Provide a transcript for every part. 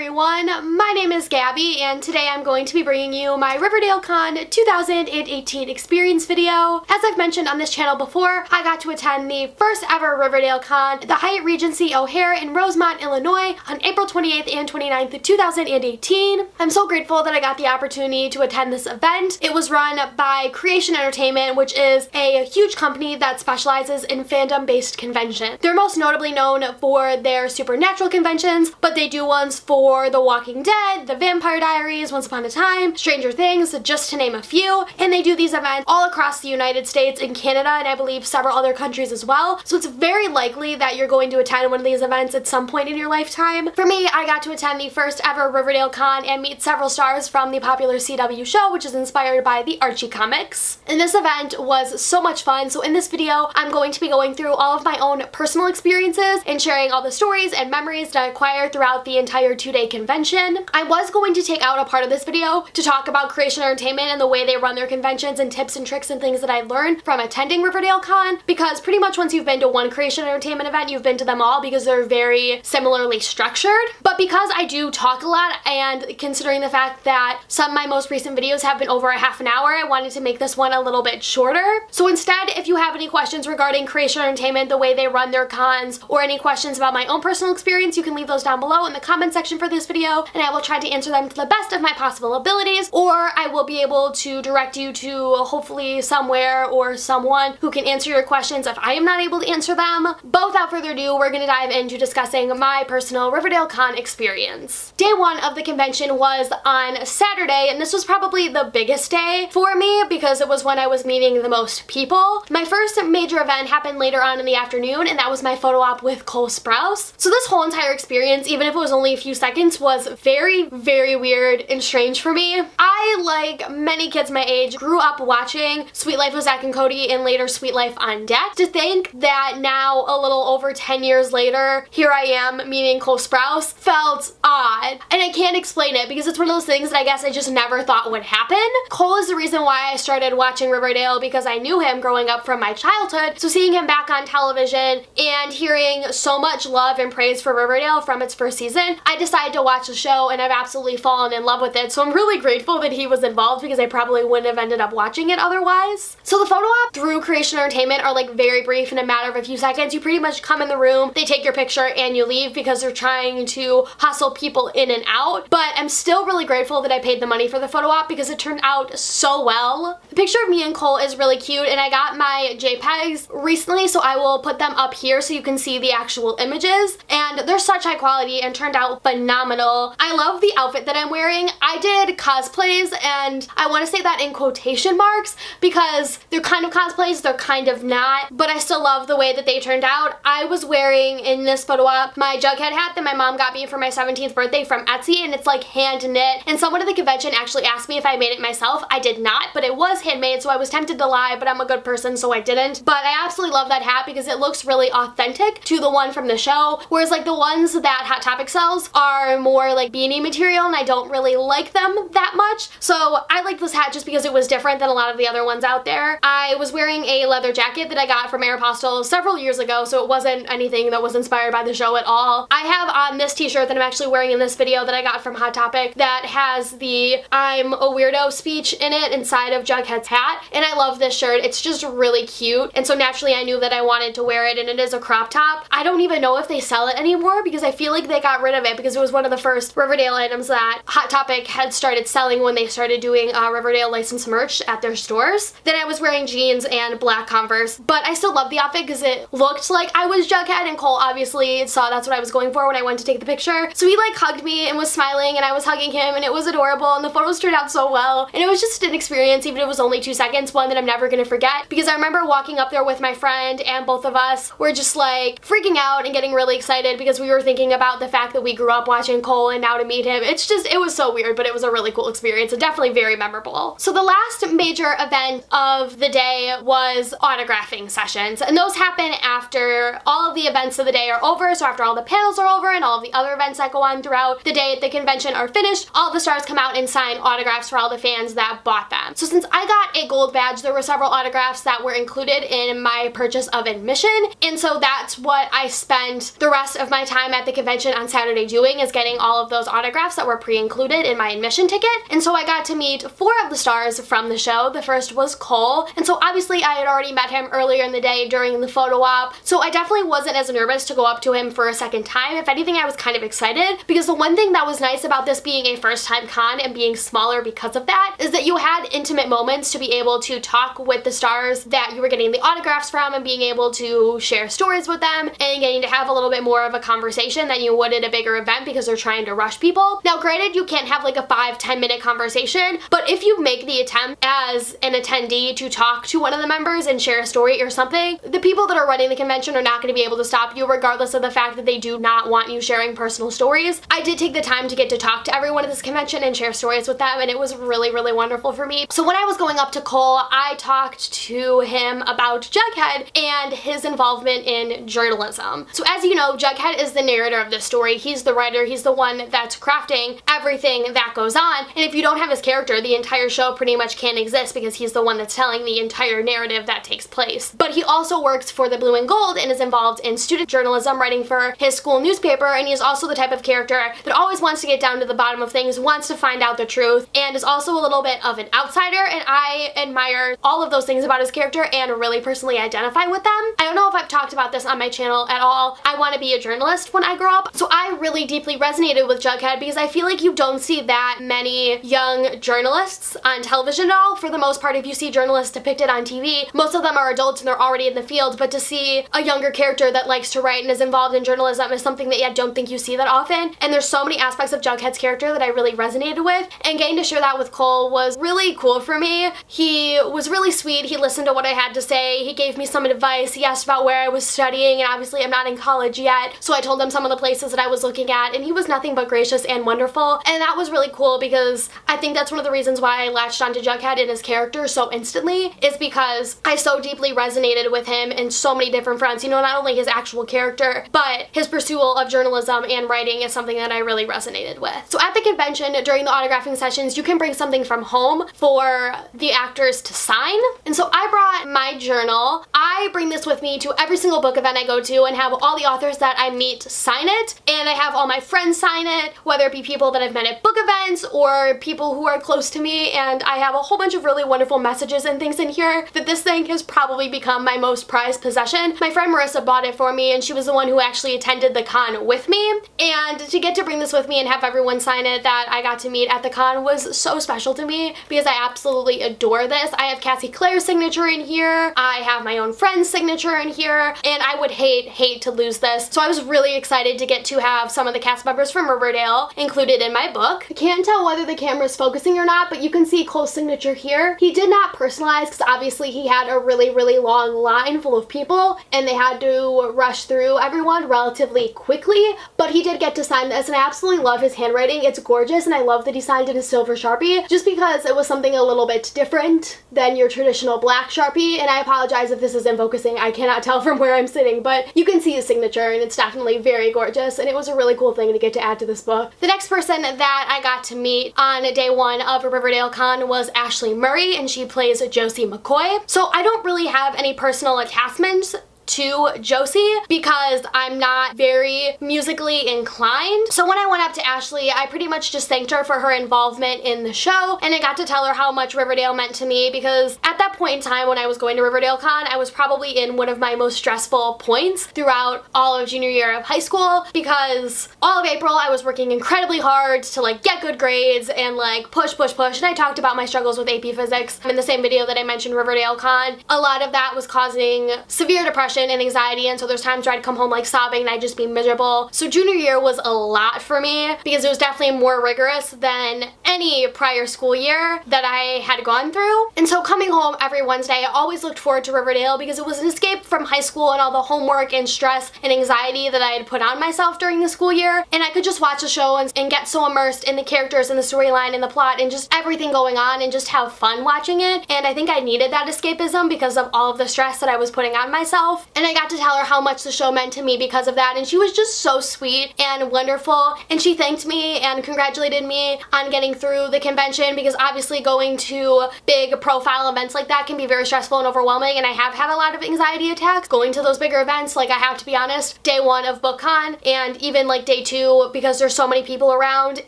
everyone, my name is Gabby and today I'm going to be bringing you my RiverdaleCon 2018 experience video. As I've mentioned on this channel before, I got to attend the first ever RiverdaleCon at the Hyatt Regency O'Hare in Rosemont, Illinois on April 28th and 29th, 2018. I'm so grateful that I got the opportunity to attend this event. It was run by Creation Entertainment, which is a huge company that specializes in fandom-based conventions. They're most notably known for their supernatural conventions, but they do ones for The Walking Dead, The Vampire Diaries, Once Upon a Time, Stranger Things, just to name a few. And they do these events all across the United States and Canada, and I believe several other countries as well. So it's very likely that you're going to attend one of these events at some point in your lifetime. For me, I got to attend the first ever RiverdaleCon and meet several stars from the popular CW show, which is inspired by the Archie comics. And this event was so much fun. So in this video, I'm going to be going through all of my own personal experiences and sharing all the stories and memories that I acquired throughout the entire two-day convention. I was going to take out a part of this video to talk about Creation Entertainment and the way they run their conventions and tips and tricks and things that I learned from attending RiverdaleCon, because pretty much once you've been to one Creation Entertainment event, you've been to them all because they're very similarly structured. But because I do talk a lot, and considering the fact that some of my most recent videos have been over a half an hour, I wanted to make this one a little bit shorter. So instead, if you have any questions regarding Creation Entertainment, the way they run their cons, or any questions about my own personal experience, you can leave those down below in the comment section for this video, and I will try to answer them to the best of my possible abilities, or I will be able to direct you to hopefully somewhere or someone who can answer your questions if I am not able to answer them. But without further ado, we're going to dive into discussing my personal RiverdaleCon experience. Day one of the convention was on Saturday, and this was probably the biggest day for me because it was when I was meeting the most people. My first major event happened later on in the afternoon, and that was my photo op with Cole Sprouse. So this whole entire experience, even if it was only a few seconds, was very, very weird and strange for me. I, like many kids my age, grew up watching Sweet Life of Zack and Cody and later Sweet Life on Deck. To think that now, a little over 10 years later, here I am meeting Cole Sprouse felt odd. And I can't explain it because it's one of those things that I guess I just never thought would happen. Cole is the reason why I started watching Riverdale, because I knew him growing up from my childhood. So seeing him back on television and hearing so much love and praise for Riverdale from its first season, I decided to watch the show and I've absolutely fallen in love with it. So I'm really grateful that he was involved because I probably wouldn't have ended up watching it otherwise. So the photo op through Creation Entertainment are like very brief in a matter of a few seconds. You pretty much come in the room, they take your picture and you leave because they're trying to hustle people in and out. But I'm still really grateful that I paid the money for the photo op because it turned out so well. The picture of me and Cole is really cute, and I got my JPEGs recently, so I will put them up here so you can see the actual images. And they're such high quality and turned out phenomenal. I love the outfit that I'm wearing. I did cosplays, and I want to say that in quotation marks because they're kind of cosplays, they're kind of not, but I still love the way that they turned out. I was wearing in this photo op my Jughead hat that my mom got me for my 17th birthday from Etsy, and it's like hand knit, and someone at the convention actually asked me if I made it myself. I did not, but it was handmade, so I was tempted to lie, but I'm a good person, so I didn't. But I absolutely love that hat because it looks really authentic to the one from the show, whereas like the ones that Hot Topic sells are more like beanie material, and I don't really like them that much. So I like this hat just because it was different than a lot of the other ones out there. I was wearing a leather jacket that I got from Aeropostale several years ago, so it wasn't anything that was inspired by the show at all. I have on this t-shirt that I'm actually wearing in this video that I got from Hot Topic that has the "I'm a weirdo" speech in it inside of Jughead's hat, and I love this shirt. It's just really cute, and so naturally I knew that I wanted to wear it, and it is a crop top. I don't even know if they sell it anymore because I feel like they got rid of it because it was one of the first Riverdale items that Hot Topic had started selling when they started doing Riverdale licensed merch at their stores. Then I was wearing jeans and black Converse, but I still love the outfit because it looked like I was Jughead, and Cole obviously saw that's what I was going for when I went to take the picture. So he like hugged me and was smiling, and I was hugging him, and it was adorable, and the photos turned out so well, and it was just an experience, even if it was only 2 seconds, one that I'm never gonna forget, because I remember walking up there with my friend and both of us were just like freaking out and getting really excited because we were thinking about the fact that we grew up watching Cole and now to meet him. It's just, it was so weird, but it was a really cool experience and definitely very memorable. So the last major event of the day was autographing sessions, and those happen after all of the events of the day are over. So after all the panels are over and all of the other events that go on throughout the day at the convention are finished, all the stars come out and sign autographs for all the fans that bought them. So since I got a gold badge, there were several autographs that were included in my purchase of admission, and so that's what I spent the rest of my time at the convention on Saturday doing, is was getting all of those autographs that were pre-included in my admission ticket. And so I got to meet 4 of the stars from the show. The first was Cole, and so obviously I had already met him earlier in the day during the photo op, so I definitely wasn't as nervous to go up to him for a second time. If anything, I was kind of excited, because the one thing that was nice about this being a first time con and being smaller because of that is that you had intimate moments to be able to talk with the stars that you were getting the autographs from, and being able to share stories with them and getting to have a little bit more of a conversation than you would at a bigger event, because they're trying to rush people. Now granted, you can't have like a 5-10 minute conversation, but if you make the attempt as an attendee to talk to one of the members and share a story or something, the people that are running the convention are not going to be able to stop you, regardless of the fact that they do not want you sharing personal stories. I did take the time to get to talk to everyone at this convention and share stories with them, and it was really, really wonderful for me. So when I was going up to Cole, I talked to him about Jughead and his involvement in journalism. So as you know, Jughead is the narrator of this story. He's the writer, he's the one that's crafting everything that goes on, and if you don't have his character, the entire show pretty much can't exist, because he's the one that's telling the entire narrative that takes place. But he also works for the Blue and Gold and is involved in student journalism, writing for his school newspaper, and he's also the type of character that always wants to get down to the bottom of things, wants to find out the truth, and is also a little bit of an outsider, and I admire all of those things about his character and really personally identify with them. I don't know if I've talked about this on my channel at all. I want to be a journalist when I grow up, so I really deeply resonated with Jughead, because I feel like you don't see that many young journalists on television at all. For the most part, if you see journalists depicted on TV, most of them are adults and they're already in the field, but to see a younger character that likes to write and is involved in journalism is something that I don't think you see that often, and there's so many aspects of Jughead's character that I really resonated with, and getting to share that with Cole was really cool for me. He was really sweet. He listened to what I had to say. He gave me some advice. He asked about where I was studying, and obviously I'm not in college yet, so I told him some of the places that I was looking at, and he was nothing but gracious and wonderful, and that was really cool, because I think that's one of the reasons why I latched onto Jughead and his character so instantly, is because I so deeply resonated with him in so many different fronts. You know, not only his actual character, but his pursuit of journalism and writing is something that I really resonated with. So at the convention, during the autographing sessions, you can bring something from home for the actors to sign, and so I brought my journal. I bring this with me to every single book event I go to and have all the authors that I meet sign it, and I have all my friends sign it, whether it be people that I've met at book events or people who are close to me, and I have a whole bunch of really wonderful messages and things in here that this thing has probably become my most prized possession. My friend Marissa bought it for me, and she was the one who actually attended the con with me, and to get to bring this with me and have everyone sign it that I got to meet at the con was so special to me, because I absolutely adore this. I have Cassie Clare's signature in here, I have my own friend's signature in here, and I would hate to lose this. So I was really excited to get to have some of the cast members from Riverdale included in my book. I can't tell whether the camera's focusing or not, but you can see Cole's signature here. He did not personalize, because obviously he had a really long line full of people and they had to rush through everyone relatively quickly, but he did get to sign this, and I absolutely love his handwriting. It's gorgeous, and I love that he signed it in silver Sharpie, just because it was something a little bit different than your traditional black Sharpie, and I apologize if this isn't focusing. I cannot tell from where I'm sitting, but you can see his signature, and it's definitely very gorgeous, and it was a really cool thing to get to add to this book. The next person that I got to meet on day 1 of RiverdaleCon was Ashley Murray, and she plays Josie McCoy. So I don't really have any personal attachments to Josie, because I'm not very musically inclined. So when I went up to Ashley, I pretty much just thanked her for her involvement in the show, and I got to tell her how much Riverdale meant to me, because at that point in time when I was going to RiverdaleCon, I was probably in one of my most stressful points throughout all of junior year of high school, because all of April I was working incredibly hard to like get good grades and like push, and I talked about my struggles with AP Physics in the same video that I mentioned RiverdaleCon. A lot of that was causing severe depression and anxiety, and so there's times where I'd come home like sobbing and I'd just be miserable. So junior year was a lot for me, because it was definitely more rigorous than any prior school year that I had gone through. And so coming home every Wednesday, I always looked forward to Riverdale, because it was an escape from high school and all the homework and stress and anxiety that I had put on myself during the school year, and I could just watch the show and get so immersed in the characters and the storyline and the plot and just everything going on and just have fun watching it. And I think I needed that escapism because of all of the stress that I was putting on myself. and I got to tell her how much the show meant to me because of that, and she was just so sweet and wonderful, and she thanked me and congratulated me on getting through the convention, because obviously going to big profile events like that can be very stressful and overwhelming, and I have had a lot of anxiety attacks going to those bigger events. Like, I have to be honest, day 1 of BookCon and even like day 2, because there's so many people around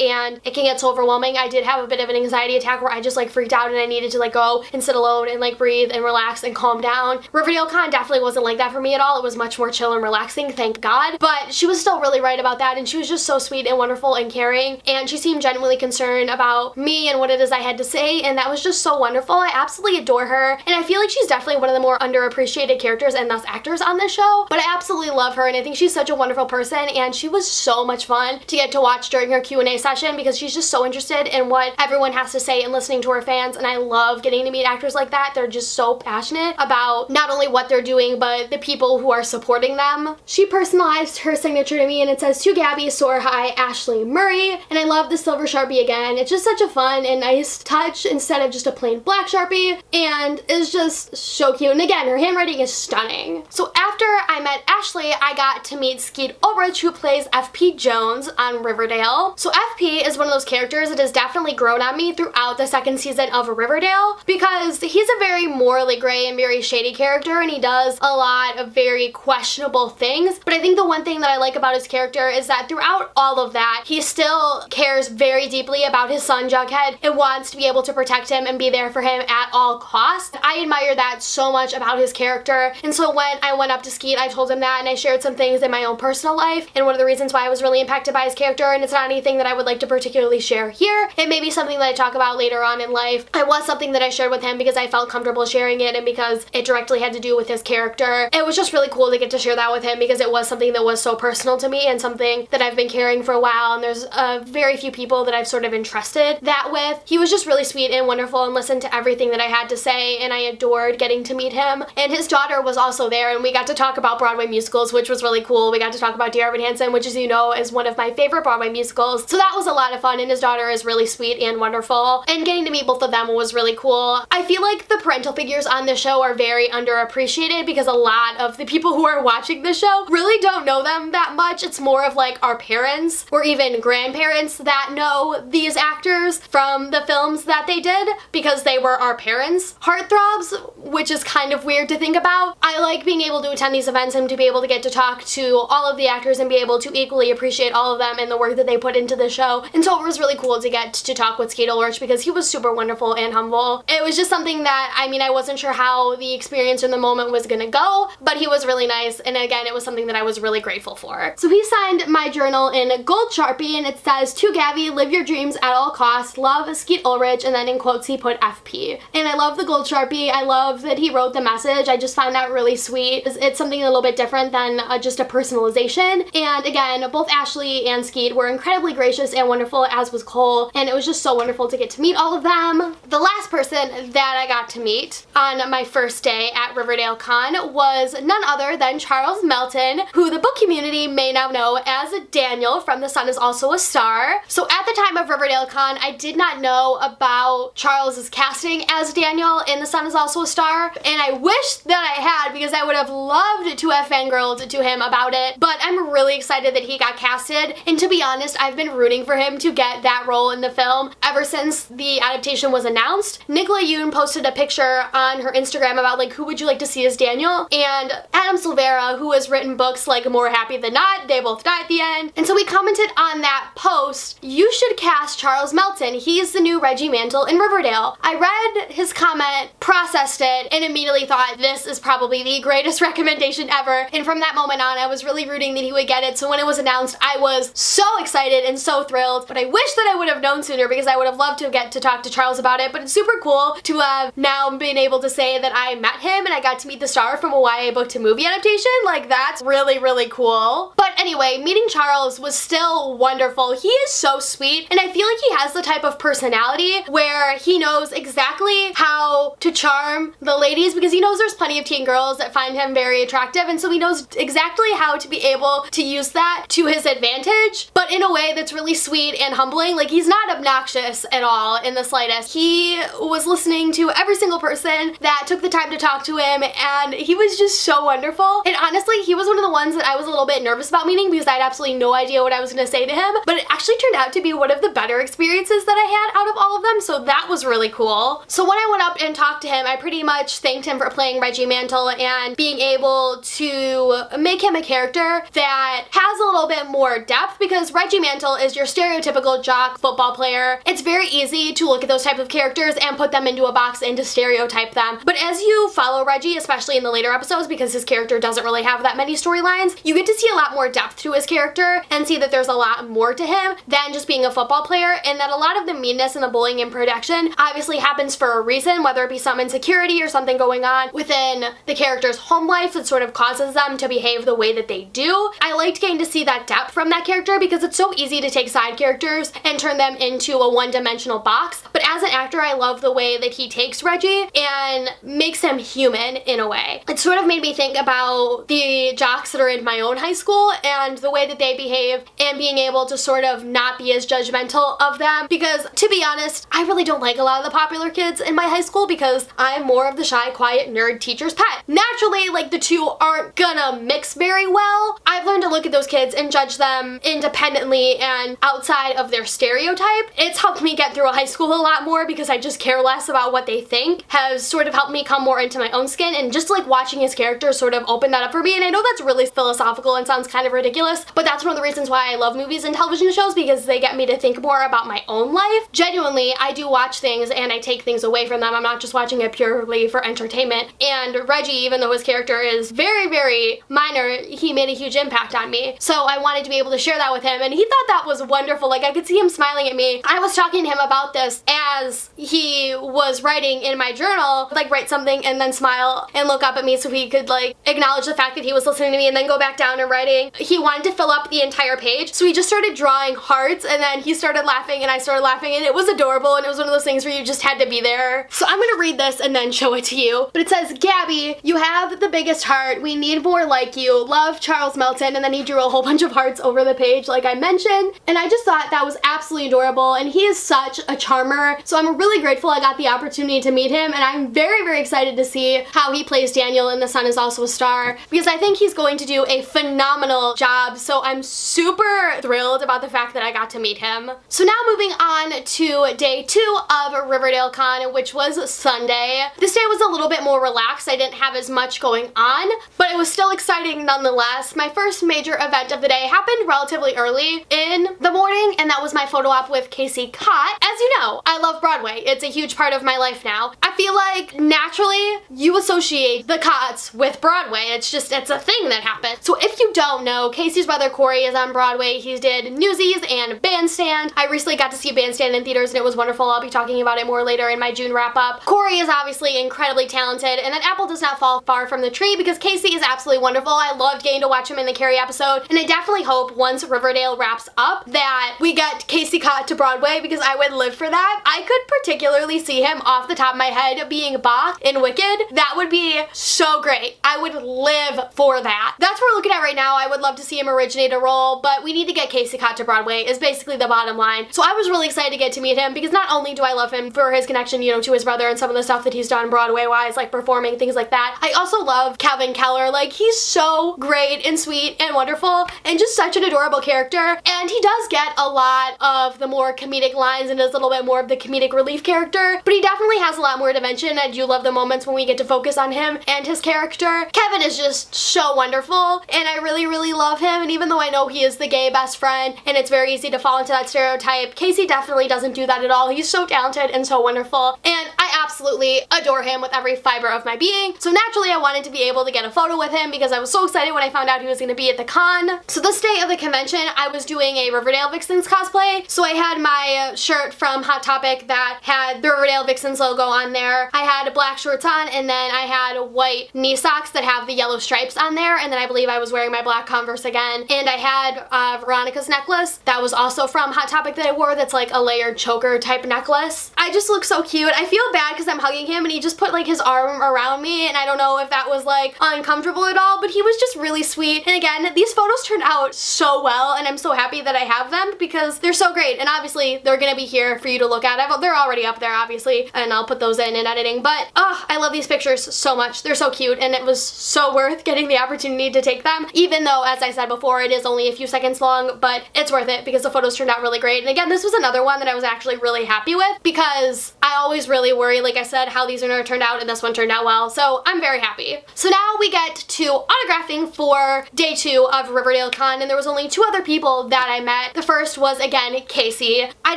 and it can get so overwhelming, I did have a bit of an anxiety attack where I just like freaked out and I needed to like go and sit alone and like breathe and relax and calm down. RiverdaleCon definitely wasn't like that for me at all. It was much more chill and relaxing, thank God. But she was still really right about that, and she was just so sweet and wonderful and caring, and she seemed genuinely concerned about me and what it is I had to say, and that was just so wonderful. I absolutely adore her, and I feel like she's definitely one of the more underappreciated characters and thus actors on this show, but I absolutely love her, and I think she's such a wonderful person, and she was so much fun to get to watch during her Q&A session, because she's just so interested in what everyone has to say and listening to her fans, and I love getting to meet actors like that. They're just so passionate about not only what they're doing, but the people who are supporting them. She personalized her signature to me, and it says, "To Gabby, soar high, Ashley Murray," and I love the silver Sharpie again. It's just such a fun and nice touch instead of just a plain black Sharpie, and it's just so cute, and again, her handwriting is stunning. So after I met Ashley, I got to meet Skeet Ulrich, who plays FP Jones on Riverdale. So FP is one of those characters that has definitely grown on me throughout the 2nd season of Riverdale, because he's a very morally gray and very shady character, and he does a lot of very questionable things, but I think the one thing that I like about his character is that throughout all of that, he still cares very deeply about his son Jughead and wants to be able to protect him and be there for him at all costs. I admire that so much about his character, and so when I went up to Skeet, I told him that, and I shared some things in my own personal life, and one of the reasons why I was really impacted by his character, and it's not anything that I would like to particularly share here. It may be something that I talk about later on in life. It was something that I shared with him because I felt comfortable sharing it, and because it directly had to do with his character. It was just really cool to get to share that with him, because it was something that was so personal to me and something that I've been carrying for a while, and there's very few people that I've sort of entrusted that with. He was just really sweet and wonderful and listened to everything that I had to say, and I adored getting to meet him. And his daughter was also there, and we got to talk about Broadway musicals, which was really cool. We got to talk about Dear Evan Hansen, which, as you know, is one of my favorite Broadway musicals, so that was a lot of fun, and his daughter is really sweet and wonderful, and getting to meet both of them was really cool. I feel like the parental figures on this show are very underappreciated, because a lot of the people who are watching the show really don't know them that much. It's more of like our parents or even grandparents that know these actors from the films that they did, because they were our parents' heartthrobs, which is kind of weird to think about. I like being able to attend these events and to be able to get to talk to all of the actors and be able to equally appreciate all of them and the work that they put into the show, and so it was really cool to get to talk with Skeet Ulrich, because he was super wonderful and humble. It was just something that, I mean, I wasn't sure how the experience in the moment was gonna go, but he was really nice, and again, it was something that I was really grateful for. So he signed my journal in gold Sharpie, and it says, "To Gabby, live your dreams at all costs, love Skeet Ulrich," and then in quotes he put FP. And I love the gold Sharpie. I love that he wrote the message. I just found that really sweet. It's something a little bit different than just a personalization, and again, both Ashley and Skeet were incredibly gracious and wonderful, as was Cole, and it was just so wonderful to get to meet all of them. The last person that I got to meet on my first day at RiverdaleCon was none other than Charles Melton, who the book community may now know as Daniel from The Sun Is Also a Star. So at the time of RiverdaleCon, I did not know about Charles's casting as Daniel in The Sun Is Also a Star, and I wish that I had, because I would have loved to have fangirled to him about it, but I'm really excited that he got casted, and to be honest, I've been rooting for him to get that role in the film ever since the adaptation was announced. Nicola Yoon posted a picture on her Instagram about like, who would you like to see as Daniel, and Adam Silvera, who has written books like More Happy Than Not, They Both Die at the End, and so we commented on that post, "You should cast Charles Melton. He's the new Reggie Mantle in Riverdale." I read his comment, processed it, and immediately thought, this is probably the greatest recommendation ever, and from that moment on, I was really rooting that he would get it. So when it was announced, I was so excited and so thrilled, but I wish that I would have known sooner, because I would have loved to get to talk to Charles about it. But it's super cool to have now been able to say that I met him and I got to meet the star from a YA book to movie adaptation. Like, that's really, really cool. But anyway, meeting Charles was still wonderful. He is so sweet, and I feel like he has the type of personality where he knows exactly how to charm the ladies, because he knows there's plenty of teen girls that find him very attractive, and so he knows exactly how to be able to use that to his advantage, but in a way that's really sweet and humbling. Like, he's not obnoxious at all in the slightest. He was listening to every single person that took the time to talk to him, and he was just so wonderful. And honestly, he was one of the ones that I was a little bit nervous about meeting because I had absolutely no idea what I was going to say to him, but it actually turned out to be one of the better experiences that I had out of all of them, so that was really cool. So when I went up and talked to him, I pretty much thanked him for playing Reggie Mantle and being able to make him a character that has a little bit more depth, because Reggie Mantle is your stereotypical jock football player. It's very easy to look at those type of characters and put them into a box and to stereotype them. But as you follow Reggie, especially in the later episodes, because his character doesn't really have that many storylines, you get to see a lot more depth to his character and see that there's a lot more to him than just being a football player, and that a lot of the meanness and the bullying and protection obviously happens for a reason, whether it be some insecurity or something going on within the character's home life that sort of causes them to behave the way that they do. I liked getting to see that depth from that character because it's so easy to take side characters and turn them into a one-dimensional box, but as an actor, I love the way that he takes Reggie and makes him human in a way. It sort of made me think about the jocks that are in my own high school and the way that they behave, and being able to sort of not be as judgmental of them, because to be honest, I really don't like a lot of the popular kids in my high school because I'm more of the shy, quiet nerd teacher's pet. Naturally, like, the two aren't gonna mix very well. I've learned to look at those kids and judge them independently and outside of their stereotype. It's helped me get through a high school a lot more because I just care less about what they think, has sort of helped me come more into my own skin, and just like watching his character sort of open that up for me. And I know that's really philosophical and sounds kind of ridiculous, but that's one of the reasons why I love movies and television shows, because they get me to think more about my own life. Genuinely, I do watch things and I take things away from them. I'm not just watching it purely for entertainment. And Reggie, even though his character is very, very minor, he made a huge impact on me. So I wanted to be able to share that with him, and he thought that was wonderful. Like, I could see him smiling at me. I was talking to him about this as he was writing in my journal, like write something and then smile and look up at me so he could like acknowledge the fact that he was listening to me, and then go back down and writing. He wanted to fill up the entire page, so he just started drawing hearts, and then he started laughing and I started laughing, and it was adorable, and it was one of those things where you just had to be there. So I'm gonna read this and then show it to you. But it says, "Gabby, you have the biggest heart. We need more like you. Love, Charles Melton." And then he drew a whole bunch of hearts over the page like I mentioned, and I just thought that was absolutely adorable, and he is such a charmer. So I'm really grateful I got the opportunity to meet him, and I'm very, very excited to see how he plays Daniel in The Sun Is Also a Star, because I think he's going to do a phenomenal job. So I'm super thrilled about the fact that I got to meet him. So now moving on to day 2 of RiverdaleCon, which was Sunday. This day was a little bit more relaxed. I didn't have as much going on, but it was still exciting nonetheless. My first major event of the day happened relatively early in the morning, and that was my photo op with Casey Cott. As you know, I love Broadway. It's a huge part of my life now. I feel like naturally you associate the Cotts with Broadway. It's a thing that happened. So if you don't know, Casey's brother Corey is on Broadway. He did Newsies and Bandstand. I recently got to see Bandstand in theaters and it was wonderful. I'll be talking about it more later in my June wrap up. Corey is obviously incredibly talented, and that apple does not fall far from the tree because Casey is absolutely wonderful. I loved getting to watch him in the Carrie episode, and I definitely hope once Riverdale wraps up that we get Casey Cott to Broadway, because I would live for that. I could particularly see him off the top of my head being Bach in Wicked. That would be so great. I would live for that. That's what we're looking at right now. I would love to see him originate a role, but we need to get Casey Cott to Broadway is basically the bottom line. So I was really excited to get to meet him, because not only do I love him for his connection, you know, to his brother and some of the stuff that he's done Broadway-wise, like performing, things like that. I also love Calvin Keller. Like, he's so great and sweet and wonderful and just such an adorable character. And he does get a lot of the more comedic lines and is a little bit more of the comedic relief character, but he definitely has a lot more dimension. I do love the moments when we get to focus on him and his character. Kevin is just so wonderful, and I really, really love him. And even though I know he is the gay best friend and it's very easy to fall into that stereotype, Casey definitely doesn't do that at all. He's so talented and so wonderful, and I absolutely adore him with every fiber of my being. So naturally I wanted to be able to get a photo with him because I was so excited when I found out he was going to be at the con. So this day of the convention, I was doing a Riverdale Vixens cosplay. So I had my shirt from Hot Topic that had the Riverdale Vixens logo on there. I had black shorts on, and then I had white knee socks that have the yellow stripes on there, and then I believe I was wearing my black Converse again. And I had Veronica's necklace that was also from Hot Topic that I wore, that's like a layered choker type necklace. I just look so cute. I feel bad because I'm hugging him and he just put like his arm around me, and I don't know if that was like uncomfortable at all, but he was just really sweet. And again, these photos turned out so well, and I'm so happy that I have them because they're so great, and obviously they're gonna be here for you to look at They're already up there, obviously, and I'll put those in editing, but I love these pictures so much. They're so cute, and it was so worth getting the opportunity to take them, even though, as I said before, it is only a few seconds long, but it's worth it because the photos turned out really great. And again, this was another one that I was actually really happy with because I always really worry, like I said, how these are gonna turn out, and this one turned out well, so I'm very happy. So now we get to autographing for day 2 of RiverdaleCon, and there was only 2 other people that I met. The first was, again, Casey. I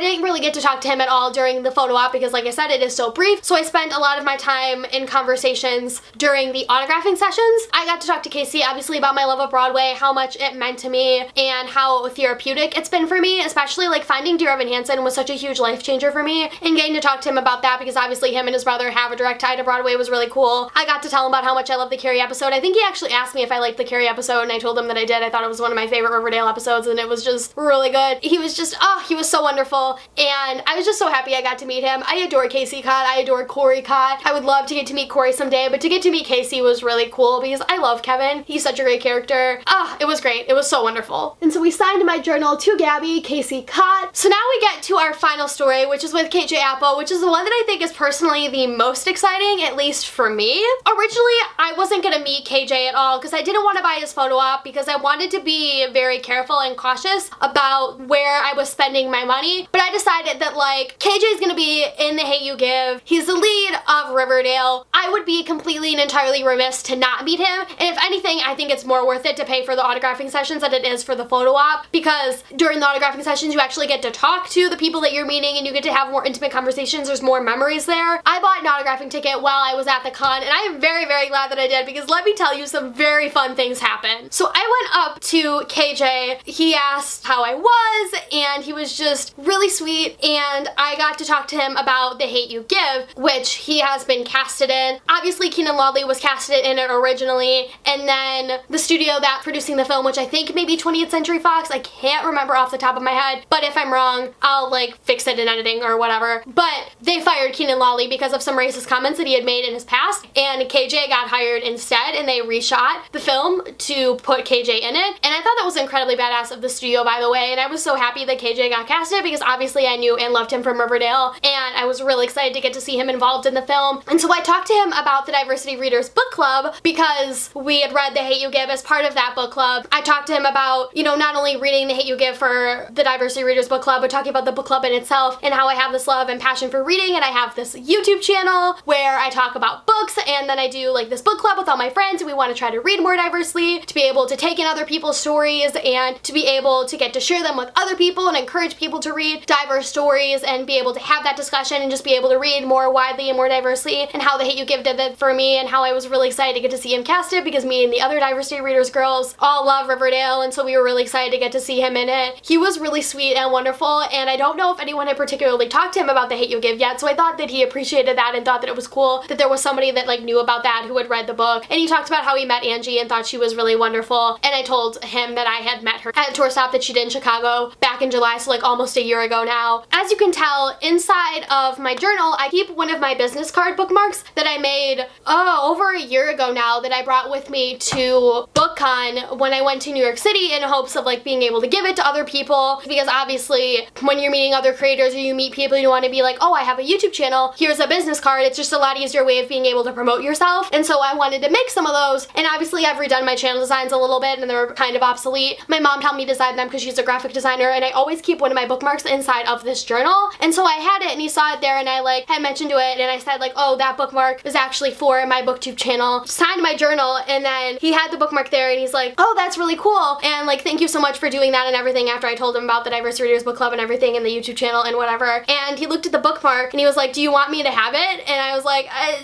didn't really get to talk to him at all during the photo op because, like I said, it is so brief, so I spent a lot of my time in conversations during the autographing sessions. I got to talk to Casey, obviously, about my love of Broadway, how much it meant to me, and how therapeutic it's been for me, especially like finding Dear Evan Hansen was such a huge life changer for me, and getting to talk to him about that because obviously him and his brother have a direct tie to Broadway was really cool. I got to tell him about how much I love the Carrie episode. I think he actually asked me if I liked the Carrie episode, and I told him that I did. I thought it was one of my favorite Riverdale episodes, and it was just really good. He was just, he was so wonderful, and I was just so happy I got to meet him. I adore Casey Cott. I adore Corey Cott. I would love to get to meet Corey someday, but to get to meet Casey was really cool because I love Kevin. He's such a great character. It was great. It was so wonderful. And so we signed my journal to Gabby, Casey Cott. So now we get to our final story, which is with KJ Apple, which is the one that I think is personally the most exciting, at least for me. Originally, I wasn't gonna meet KJ at all because I didn't want to buy his photo op because I wanted to be very careful and cautious about where I was spending my money, but I decided that like KJ's gonna be in the Hate U Give. He's the lead of Riverdale. I would be completely and entirely remiss to not meet him, and if anything, I think it's more worth it to pay for the autographing sessions than it is for the photo op because during the autographing sessions you actually get to talk to the people that you're meeting and you get to have more intimate conversations. There's more memories there. I bought an autographing ticket while I was at the con, and I am very, very glad that I did because let me tell you, some very fun things happened. So I went up to KJ, he asked how I was, and he was just really sweet, and I got to talk to him about the Hate U Give, which he has been casted in. Obviously Keenan Lawley was casted in it originally, and then the studio that's producing the film, which I think maybe 20th Century Fox, I can't remember off the top of my head, but if I'm wrong, I'll like fix it in editing or whatever, but they fired Keenan Lawley because of some racist comments that he had made in his past, and KJ got hired instead, and they reshot the film to put KJ in it, and I thought that was incredibly badass of the studio, by the way, and I was so happy that KJ got casted because obviously I knew and loved him from Riverdale, and I was really excited to get to see him involved in the film. And so I talked to him about the Diversity Readers Book Club because we had read the Hate U Give as part of that book club. I talked to him about, you know, not only reading the Hate U Give for the Diversity Readers Book Club, but talking about the book club in itself and how I have this love and passion for reading, and I have this YouTube channel where I talk about books, and then I do like this book club with all my friends, and we want to try to read more diversely, to be able to take in other people's stories and to be able to get to share them with other people and encourage people to read diverse stories and be able to have that discussion and just be able to read more widely and more diversely, and how the Hate U Give did that for me, and how I was really excited to get to see him casted because me and the other Diversity Readers girls all love Riverdale, and so we were really excited to get to see him in it. He was really sweet and wonderful, and I don't know if anyone had particularly talked to him about the Hate U Give yet, so I thought that he appreciated that and thought that it was cool that there was somebody that like knew about that who had read the book. And he talked about how he met Angie and thought she was really wonderful, and I told him that I had met her at a tour stop that she did in Chicago back in July, so like almost a year ago now. As you can tell, inside of my journal I keep one of my business card bookmarks that I made over a year ago now that I brought with me to BookCon when I went to New York City in hopes of like being able to give it to other people, because obviously when you're meeting other creators or you meet people, you want to be like, oh, I have a YouTube channel, here's a business card. It's just a lot easier way of being able to promote yourself, and so I wanted to make some of those, and obviously I've redone my channel designs a little bit and they're kind of obsolete. My mom helped me design them because she's a graphic designer, and I always keep one of my bookmarks inside of this journal, and so I had it and he saw it there, and I like had mentioned to it, and I said like, oh, that bookmark is actually for my booktube channel, signed my journal, and then he had the bookmark there and he's like, oh, that's really cool, and like thank you so much for doing that and everything, after I told him about the Diversity Readers Book Club and everything and the YouTube channel and whatever. And he looked at the bookmark and he was like, do you want me to have it? And I was like, I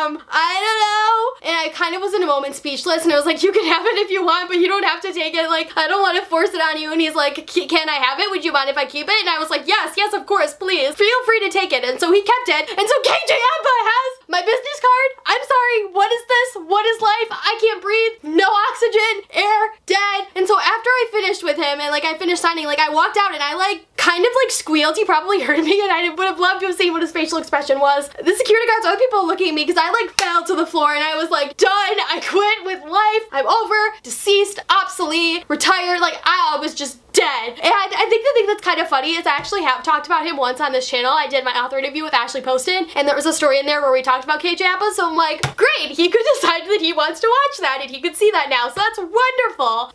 don't know. And I kind of was in a moment speechless, and I was like, you can have it if you want, but you don't have to take it, like I don't want to force it on you. And he's like, can I have it? Would you mind if I keep it? And I was like, yes, of course, please, feel free to take it. And so he kept it, and so KJ Appa has my business card. I'm sorry, what is this? What is life? I can't breathe, no oxygen, air, dead. And so after I finished with him and like I finished signing, like I walked out and I like kind of like squealed. He probably heard me, and I would have loved to have seen what his facial expression was. The security guards, other people looking at me because I like fell to the floor, and I was like, done, I quit with life, I'm over, deceased, obsolete, retired, like I was just dead. And I think the thing that's kind of funny is I actually have talked about him once on this channel. I did my author interview with Ashley Poston, and there was a story in there where we talked about KJ Appa, so I'm like, great, he could decide that he wants to watch that and he could see that now, so that's wonderful.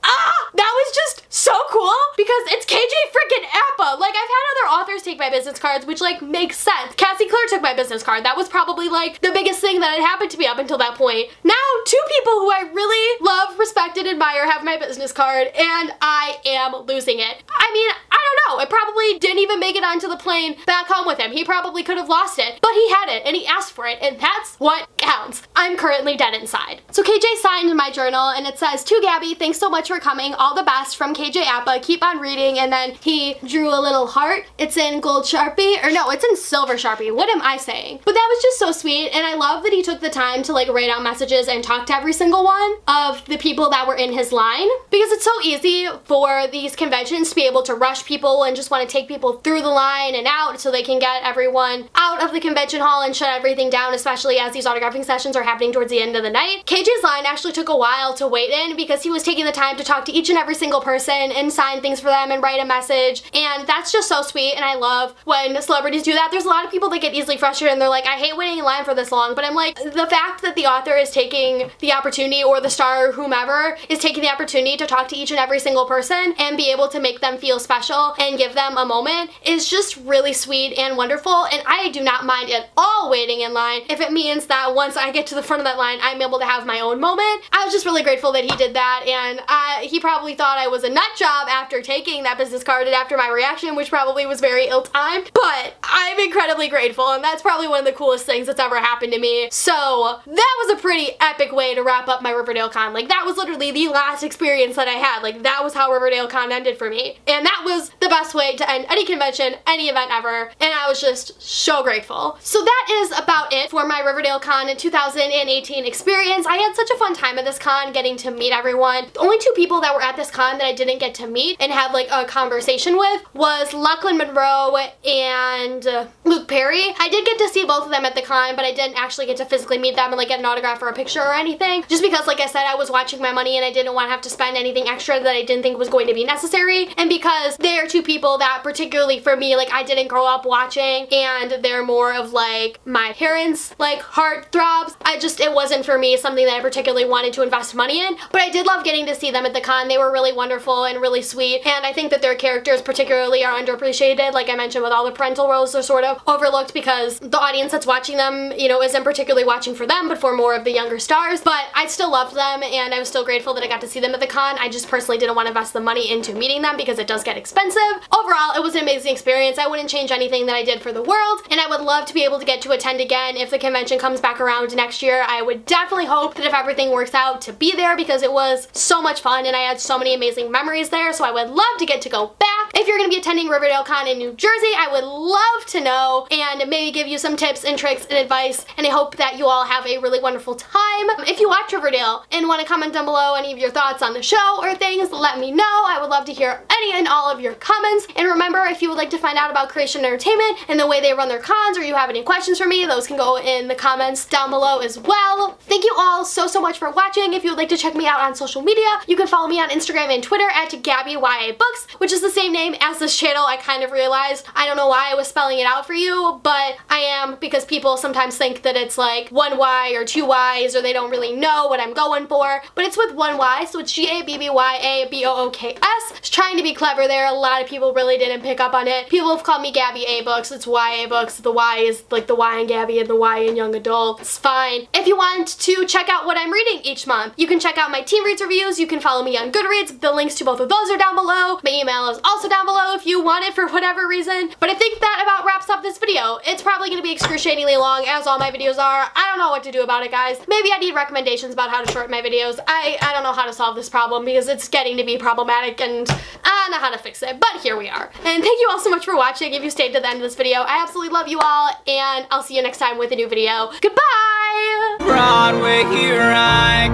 That was just so cool because it's KJ freaking Appa. Like, I've had other authors take my business cards, which like makes sense. Cassie Clare took my business card. That was probably like the biggest thing that had happened to me up until that point. Now, two people who I really love, respect, and admire have my business card, and I am losing it. I mean, I don't know. It probably didn't even make it onto the plane back home with him. He probably could have lost it, but he had it and he asked for it, and that's what counts. I'm currently dead inside. So KJ signed my journal and it says, "To Gabby, thanks so much for coming. All the best from KJ Appa. Keep on reading." And then he drew a little heart. It's in gold Sharpie, or no, it's in silver Sharpie. What am I saying? But that was just so sweet, and I love that he took the time to like write out messages and talk to every single one of the people that were in his line, because it's so easy for these conventions to be able to rush people and just want to take people through the line and out so they can get everyone out of the convention hall and shut everything down, especially as these autographing sessions are happening towards the end of the night. KJ's line actually took a while to wait in because he was taking the time to talk to each and every single person and sign things for them and write a message, and that's just so sweet, and I love when celebrities do that. There's a lot of people that get easily frustrated and they're like, I hate waiting in line for this long, but I'm like, the fact that the author is taking the opportunity, or the star or whomever is taking the opportunity to talk to each and every single person and be able to make them feel special and give them a moment is just really sweet and wonderful, and I do not mind at all waiting in line if it means that once I get to the front of that line, I'm able to have my own moment. I was just really grateful that he did that, and he probably thought I was a nut job after taking that business card and after my reaction, which probably was very ill-timed, but I'm incredibly grateful, and that's probably one of the coolest things that's ever happened to me. So that was a pretty epic way to wrap up my RiverdaleCon. Like, that was literally the last experience that I had. Like, that was how RiverdaleCon ended for me, and that was the best way to end any convention, any event ever, and I was just so grateful. So that is about it for my RiverdaleCon 2018 experience. I had such a fun time at this con, getting to meet everyone. The only two people that were at this con that I didn't get to meet and have like a conversation with was Lachlan Monroe and Luke Perry. I did get to see both of them at the con, but I didn't actually get to physically meet them and like get an autograph or a picture or anything, just because, like I said, I was watching my money and I didn't want to have to spend anything extra that I didn't think was going to be necessary, and because they are two people that particularly for me, like, I didn't grow up watching, and they're more of like my parents' like heartthrobs. It wasn't for me something that I particularly wanted to invest money in, but I did love getting to see them at the con. They were really wonderful and really sweet, and I think that their characters particularly are underappreciated. Like I mentioned, with all the parental roles, they're sort of overlooked because the audience that's watching them, you know, isn't particularly watching for them, but for more of the younger stars. But I still loved them, and I was still grateful that I got to see them at the con. I just personally didn't want to invest the money into meeting them because it does get expensive. Overall, it was an amazing experience. I wouldn't change anything that I did for the world, and I would love to be able to get to attend again if the convention comes back around next year. I would definitely hope that if everything works out to be there, because it was so much fun and I had so many amazing memories there, so I would love to get to go back. If you're going to be attending RiverdaleCon in New Jersey, I would love to know and maybe give you some tips and tricks and advice, and I hope that you all have a really wonderful time. If you watch Riverdale and want to comment down below any of your thoughts on the show or things, let me know. I would love to hear any and all of your comments. And remember, if you would like to find out about Creation Entertainment and the way they run their cons, or you have any questions for me, those can go in the comments down below as well. Thank you all so much for watching. If you would like to check me out on social media, you can follow me on Instagram and Twitter at GabbyYABooks, which is the same name as this channel. I kind of realized, I don't know why I was spelling it out for you, but I am, because people sometimes think that it's like one Y or two Y's, or they don't really know what I'm going for, but it's with one Y, so it's GABBYABOOKS. Just trying to be clever there. A lot of people really didn't pick up on it. People have called me Gabby A Books. It's YA Books. The Y is like the Y in Gabby and the Y in Young Adult. It's fine. If you want to check out what I'm reading each month, you can check out my Teen Reads reviews. You can follow me on Goodreads. The links to both of those are down below. My email is also down below if you want it for whatever reason. But I think that about wraps up this video. It's probably going to be excruciatingly long, as all my videos are. I don't know what to do about it, guys. Maybe I need recommendations about how to shorten my videos. I don't know how to solve this problem because it's getting to be problematic and I don't know how to fix it, but here we are. And thank you all so much for watching. If you stayed to the end of this video, I absolutely love you all, and I'll see you next time with a new video. Goodbye! Broadway, here I